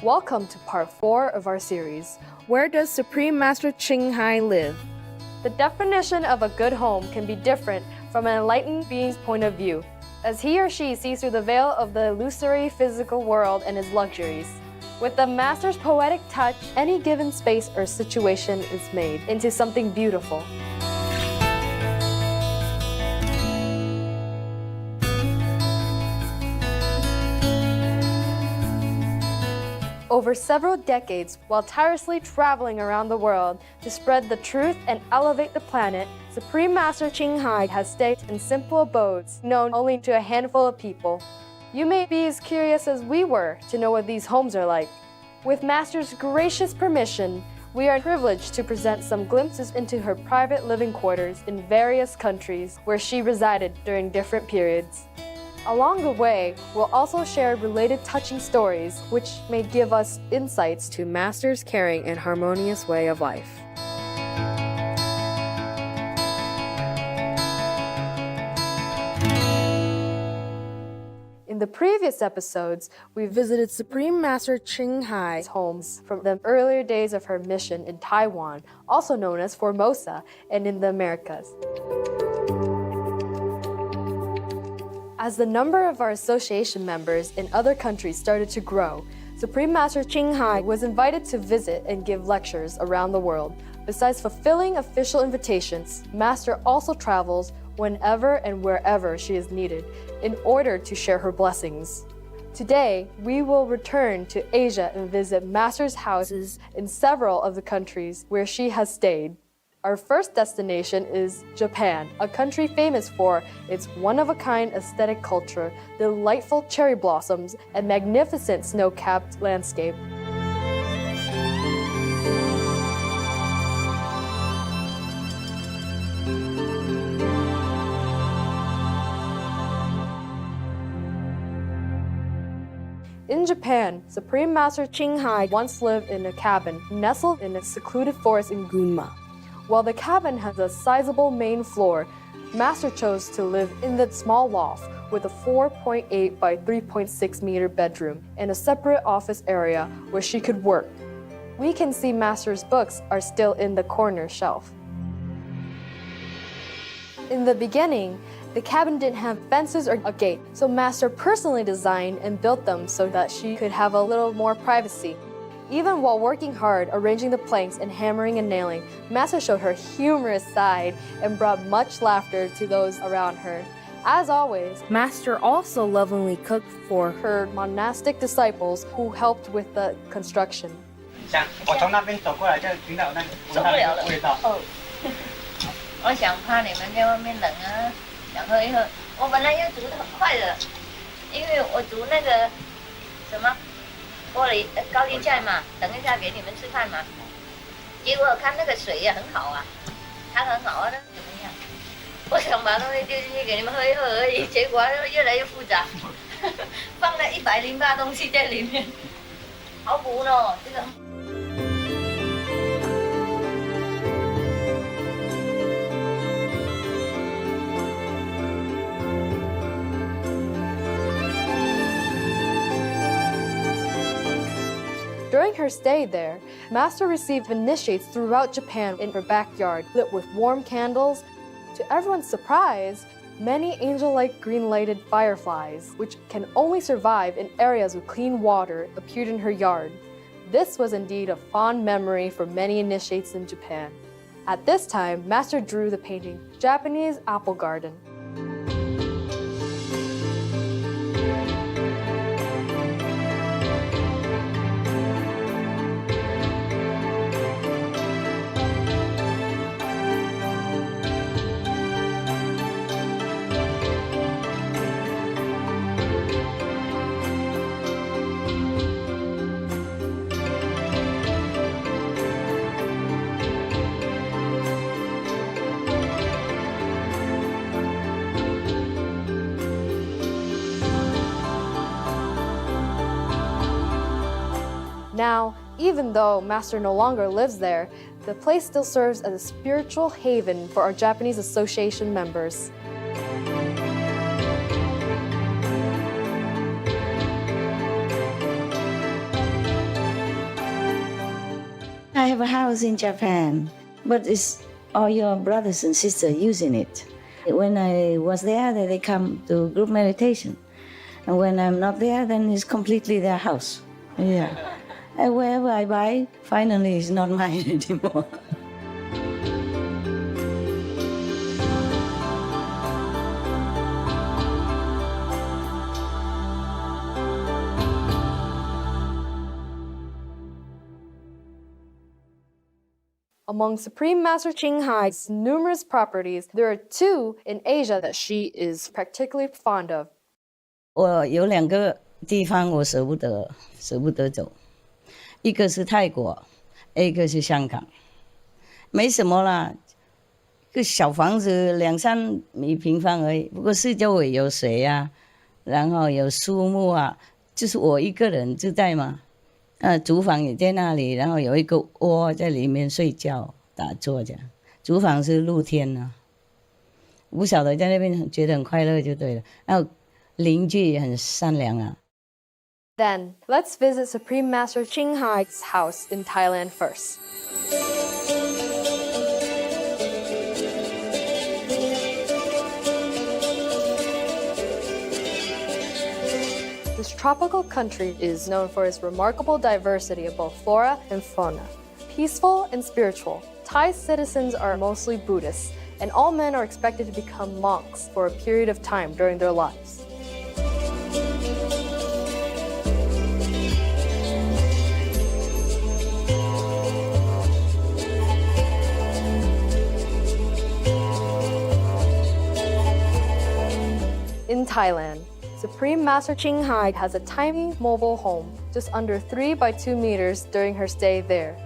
Welcome to part 4 of our series, Where Does Supreme Master Ching live? The definition of a good home can be different from an enlightened being's point of view, as he or she sees through the veil of the illusory physical world and its luxuries. With the Master's poetic touch, any given space or situation is made into something beautiful. Over several decades, while tirelessly traveling around the world to spread the truth and elevate the planet, Supreme Master Ching has stayed in simple abodes known only to a handful of people. You may be as curious as we were to know what these homes are like. With Master's gracious permission, we are privileged to present some glimpses into her private living quarters in various countries where she resided during different periods. Along the way, we'll also share related touching stories which may give us insights to Master's caring and harmonious way of life. In the previous episodes, we visited Supreme Master Ching Hai's homes from the earlier days of her mission in Taiwan, also known as Formosa, and in the Americas. As the number of our association members in other countries started to grow, Supreme Master Ching was invited to visit and give lectures around the world. Besides fulfilling official invitations, Master also travels whenever and wherever she is needed in order to share her blessings. Today, we will return to Asia and visit Master's houses in several of the countries where she has stayed. Our first destination is Japan, a country famous for its one-of-a-kind aesthetic culture, delightful cherry blossoms, and magnificent snow-capped landscape. In Japan, Supreme Master Ching once lived in a cabin nestled in a secluded forest in Gunma. While the cabin has a sizable main floor, Master chose to live in the small loft with a 4.8 by 3.6 meter bedroom and a separate office area where she could work. We can see Master's books are still in the corner shelf. In the beginning, the cabin didn't have fences or a gate, so Master personally designed and built them so that she could have a little more privacy. Even while working hard, arranging the planks and hammering and nailing, Master showed her humorous side and brought much laughter to those around her. As always, Master also lovingly cooked for her monastic disciples who helped with the construction. 我从那边走过来就听到那个受不了了味道。哦，我想怕你们在外面冷啊，想喝一喝。我本来要煮的很快的，因为我煮那个什么。玻璃高丽菜嘛，等一下给你们吃饭嘛。结果看那个水也很好啊，它很好啊，那怎么样？我想把东西丢进去给你们喝一喝而已，结果越来越复杂，放了108东西在里面，好补呢，这个。During her stay there, Master received initiates throughout Japan in her backyard, lit with warm candles. To everyone's surprise, many angel-like green-lighted fireflies, which can only survive in areas with clean water, appeared in her yard. This was indeed a fond memory for many initiates in Japan. At this time, Master drew the painting, Japanese Apple Garden. Now, even though Master no longer lives there, the place still serves as a spiritual haven for our Japanese Association members. I have a house in Japan, but it's all your brothers and sisters using it. When I was there, they come to group meditation. And when I'm not there, then it's completely their house. Yeah. And wherever I buy, finally it's not mine anymore. Among Supreme Master Ching Hai's numerous properties, there are two in Asia that she is particularly fond of. 我有2个地方我舍不得走，一个是泰国，一个是香港。没什么啦，一个小房子2-3米平方而已，不过四周围有水啊，然后有树木啊，就是我一个人住在嘛。厨房也在那里，然后有一个窝在里面睡觉打坐这样。厨房是露天啊，不晓得在那边觉得很快乐就对了。然后邻居也很善良啊。Then, let's visit Supreme Master Ching Hai's house in Thailand first. This tropical country is known for its remarkable diversity of both flora and fauna. Peaceful and spiritual, Thai citizens are mostly Buddhists, and all men are expected to become monks for a period of time during their lives. In Thailand, Supreme Master Ching Hai has a tiny mobile home just under 3 by 2 meters during her stay there.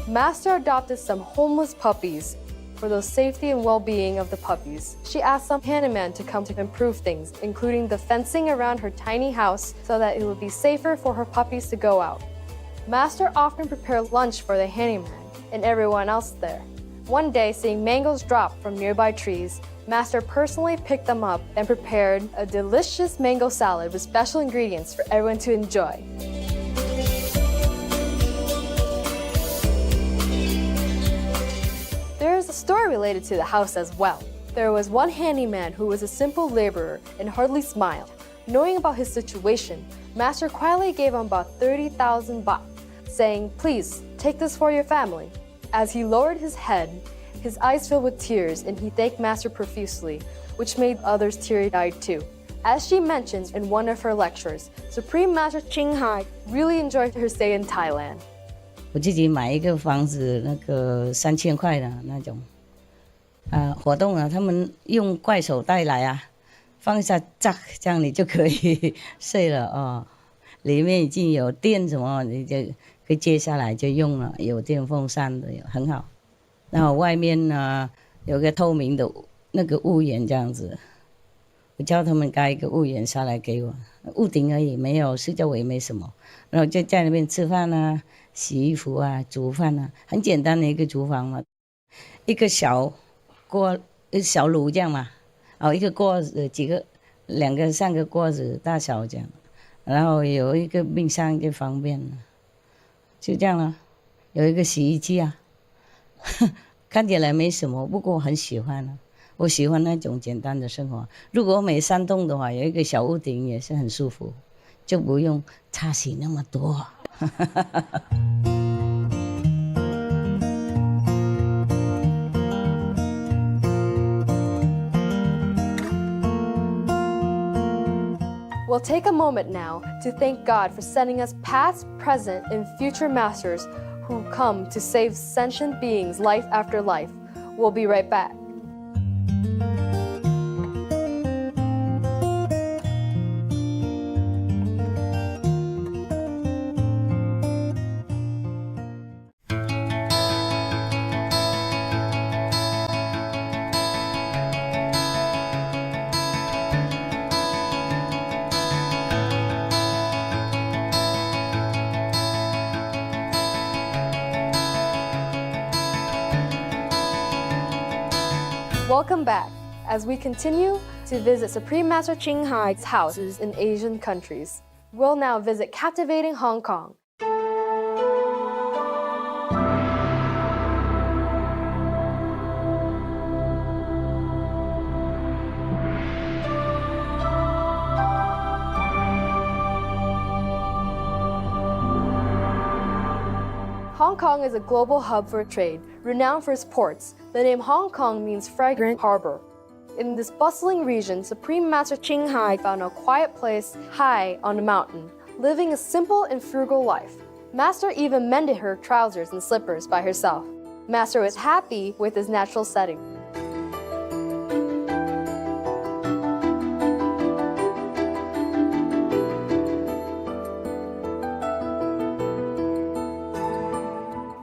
Master adopted some homeless puppies. For the safety and well-being of the puppies, she asked some handyman to come to improve things, including the fencing around her tiny house so that it would be safer for her puppies to go out. Master often prepared lunch for the handyman and everyone else there. One day, seeing mangoes drop from nearby trees, Master personally picked them up and prepared a delicious mango salad with special ingredients for everyone to enjoy. There is a story related to the house as well. There was one handyman who was a simple laborer and hardly smiled. Knowing about his situation, Master quietly gave him about 30,000 baht, saying, "Please, take this for your family." As he lowered his head, his eyes filled with tears and he thanked Master profusely, which made others teary-eyed too. As she mentions in one of her lectures, Supreme Master Ching Hai really enjoyed her stay in Thailand. 我自己买一个房子，那个3000块的那种，活动啊，他们用怪手带来啊，放下扎，这样你就可以睡了哦。里面已经有电什么，你就可以接下来就用了，有电风扇的，很好。然后外面呢有个透明的那个屋檐这样子，我叫他们盖一个屋檐下来给我，屋顶而已，没有四周围没什么，然后就在那边吃饭啊。洗衣服啊，煮饭啊，很简单的一个厨房嘛，一个小锅，小炉这样嘛，一个锅子2个3个锅子大小这样，然后有一个冰箱就方便了，就这样了，有一个洗衣机啊，看起来没什么，不过我很喜欢啊，我喜欢那种简单的生活。如果没山洞的话，有一个小屋顶也是很舒服，就不用擦洗那么多。We'll take a moment now to thank God for sending us past, present, and future masters who come to save sentient beings life after life. We'll be right back. Welcome back as we continue to visit Supreme Master Ching Hai's houses in Asian countries. We'll now visit captivating Hong Kong. Hong Kong is a global hub for trade, renowned for its ports. The name Hong Kong means fragrant harbor. In this bustling region, Supreme Master Ching Hai found a quiet place high on a mountain, living a simple and frugal life. Master even mended her trousers and slippers by herself. Master was happy with his natural setting.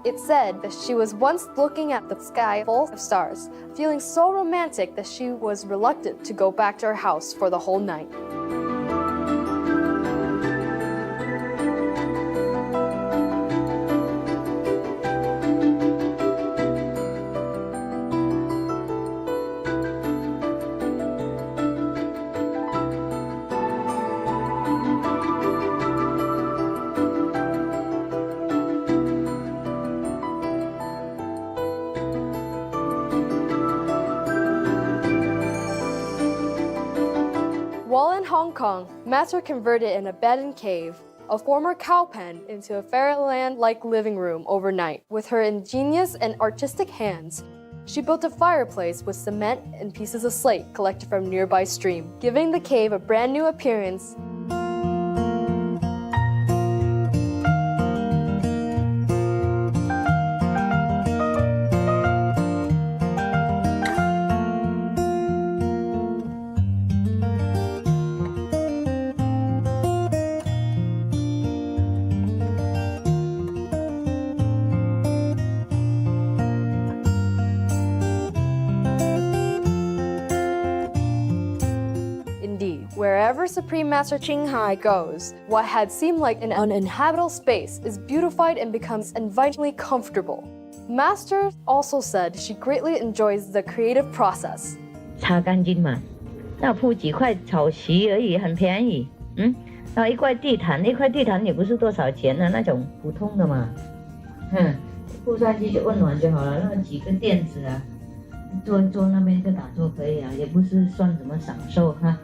It said that she was once looking at the sky full of stars, feeling so romantic that she was reluctant to go back to her house for the whole night. While in Hong Kong, Master converted an abandoned cave, a former cow pen, into a fairyland-like living room overnight. With her ingenious and artistic hands, she built a fireplace with cement and pieces of slate collected from a nearby stream, giving the cave a brand new appearance. Wherever Supreme Master Ching Hai goes, what had seemed like an uninhabitable space is beautified and becomes invitingly comfortable. Master also said she greatly enjoys the creative process. 擦干净嘛，那铺几块草席而已，很便宜。然后一块地毯也不是多少钱的那种普通的嘛。铺上去就温暖就好了。那几个垫子啊，坐那边就打坐可以啊，也不是算什么享受哈。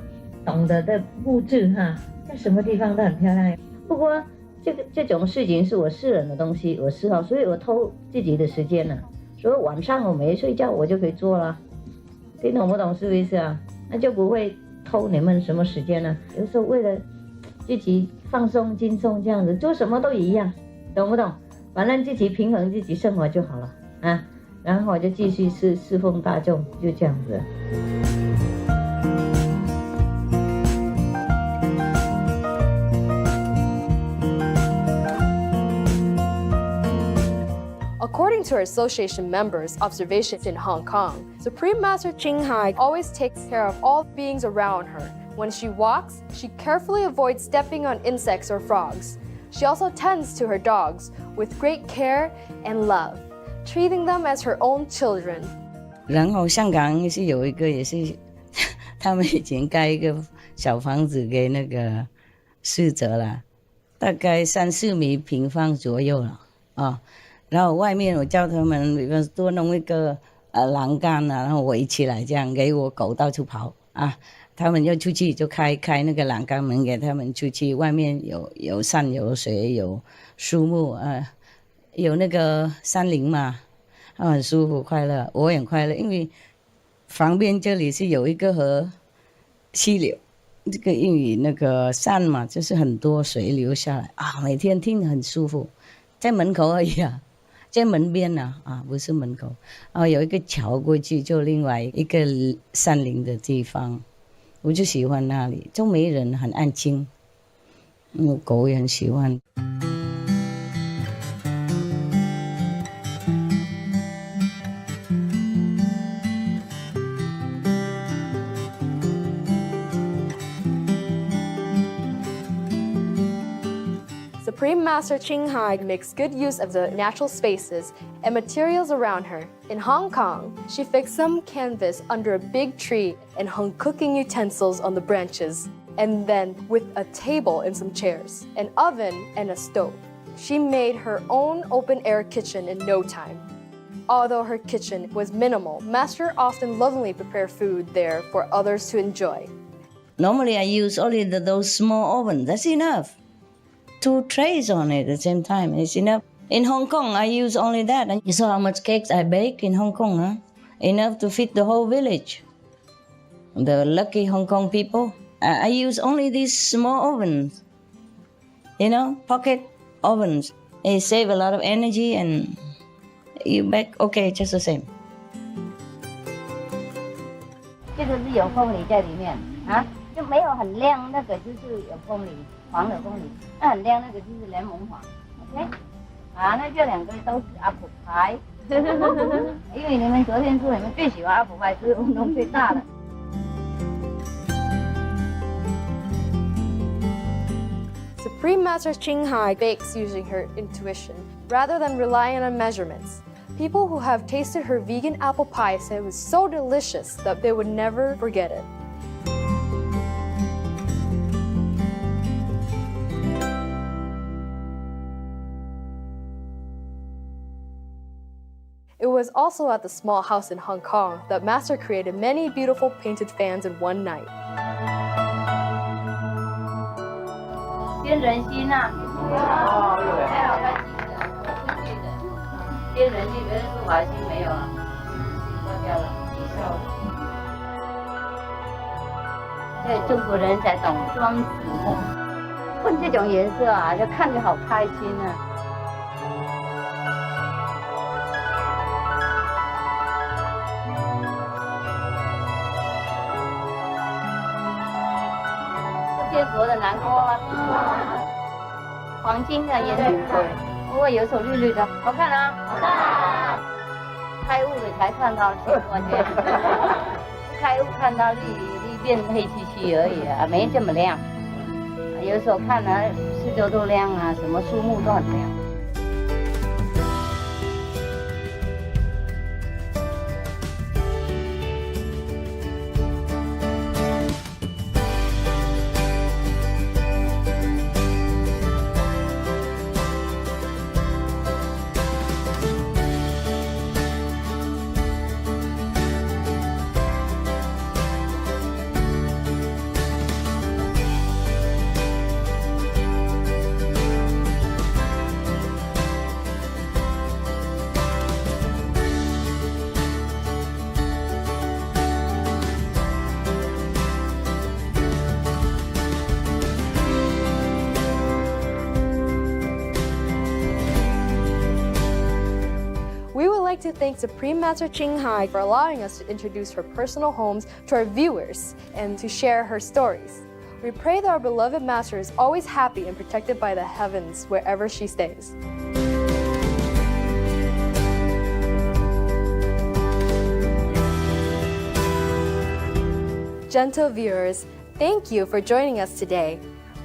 懂得的布置哈，在什么地方都很漂亮。不过这种事情是我私人的东西，我嗜好，所以我偷自己的时间了。所以晚上我没睡觉，我就可以做了。听懂不懂是不是啊？那就不会偷你们什么时间了。有时候为了自己放松、轻松这样子，做什么都一样，懂不懂？反正自己平衡自己生活就好了啊。然后我就继续侍奉大众，就这样子。According to her association members' observations in Hong Kong, Supreme Master Ching Hai always takes care of all beings around her. When she walks, she carefully avoids stepping on insects or frogs. She also tends to her dogs with great care and love, treating them as her own children. 然后香港是有一个也是他们以前盖一个小房子给那个逝者了，大概3-4米平方左右了啊。然后外面我叫他们，比方说多弄一个栏杆啊，然后围起来，这样给我狗到处跑啊。他们要出去就开那个栏杆门给他们出去，外面有山有水有树木有那个山林嘛，很舒服快乐，我也快乐，因为旁边这里是有一个河溪流，这个因为那个山嘛，就是很多水流下来啊，每天听很舒服，在门口而已啊。在门边啊，不是门口，然后有一个桥过去，就另外一个山林的地方，我就喜欢那里，就没人，很安静，狗也很喜欢。Supreme Master Ching makes good use of the natural spaces and materials around her. In Hong Kong, she fixed some canvas under a big tree and hung cooking utensils on the branches, and then with a table and some chairs, an oven and a stove. She made her own open-air kitchen in no time. Although her kitchen was minimal, Master often lovingly prepared food there for others to enjoy. Normally I use only those small ovens, that's enough. 2 trays on it at the same time, it's enough. In Hong Kong, I use only that. And you saw how much cakes I bake in Hong Kong, huh? Enough to feed the whole village. The lucky Hong Kong people. I use only these small ovens. Pocket ovens. They save a lot of energy and you bake okay just the same. 这个是有凤梨在里面啊，就没有很亮，那个就是有凤梨，黄的凤梨，那很亮那个就是柠檬黄 ，OK？ 啊，那这2个都是 apple pie， 因为你们昨天说你们最喜欢 apple pie， 所以我弄最大的。Supreme Master Ching bakes using her intuition rather than relying on measurements. People who have tasted her vegan apple pie said it was so delicious that they would never forget it. It was also at the small house in Hong Kong that Master created many beautiful painted fans in one night. 编人心啊！哦，还好他记得，我不记得。编人心，别人说我心没有了，脱掉了，记受了。对，中国人才懂庄子梦。混这种颜色啊，就看着好开心啊。变佛的南瓜，黄金的颜色，不过有手绿绿的，好看啊！好看啊！开悟了才看到青光天，开悟看到绿变黑漆漆而已啊，没这么亮。有时候看呢，四周都亮啊，什么树木都很亮。We would like to thank Supreme Master Ching for allowing us to introduce her personal homes to our viewers and to share her stories. We pray that our beloved Master is always happy and protected by the heavens wherever she stays. Gentle viewers, thank you for joining us today.